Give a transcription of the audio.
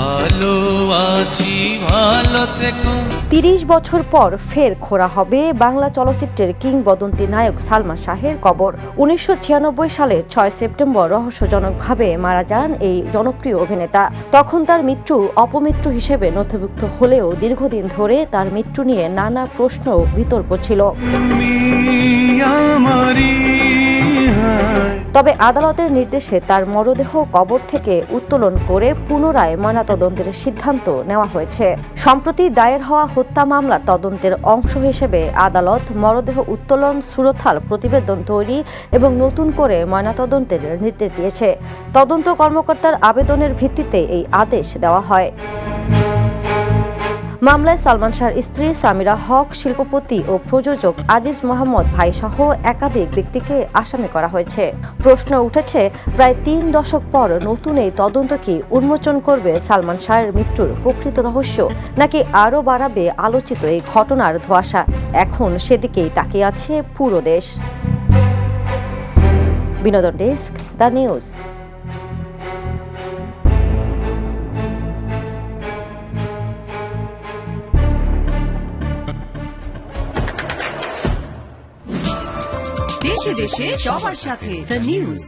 ভালো আছি, ভালো থেকো। ৩০ বছর পর ফের খোঁড়া হবে বাংলা চলচ্চিত্রের কিংবদন্তি নায়ক সালমান শাহের কবর। ১৯৯৬ সালে ৬ সেপ্টেম্বর রহস্যজনকভাবে মারা যান এই জনপ্রিয় অভিনেতা। তখন তার মৃত্যু অপমৃত্যু হিসেবে নথিভুক্ত হলেও দীর্ঘদিন ধরে তার মৃত্যু নিয়ে নানা প্রশ্ন ও বিতর্ক ছিল। তবে আদালতের নির্দেশে তার মরদেহ কবর থেকে উত্তোলন করে পুনরায় ময়নাতদন্তের সিদ্ধান্ত নেওয়া হয়েছে। সম্প্রতি দায়ের হওয়া হত্যা মামলার তদন্তের অংশ হিসেবে আদালত মরদেহ উত্তোলন, সুরথাল প্রতিবেদন তৈরি এবং নতুন করে ময়নাতদন্তের নির্দেশ দিয়েছে। তদন্ত কর্মকর্তার আবেদনের ভিত্তিতে এই আদেশ দেওয়া হয়। মামলায় সালমান শাহর স্ত্রী সামিরা হক, শিল্পপতি ও প্রযোজক আজিজ মোহাম্মদ ভাই সহ একাধিক ব্যক্তিকে আসামি করা হয়েছে। প্রশ্ন উঠেছে, প্রায় ৩ দশক পর নতুন এই তদন্ত কি উন্মোচন করবে সালমান শাহের মৃত্যুর প্রকৃত রহস্য, নাকি আরও বাড়াবে আলোচিত এই ঘটনার ধোঁয়াশা? এখন সেদিকেই তাকিয়ে আছে পুরো দেশ। বিনোদন ডেস্ক, দ্য নিউজ। দেশে দেশে সবার সাথে দ্য নিউজ।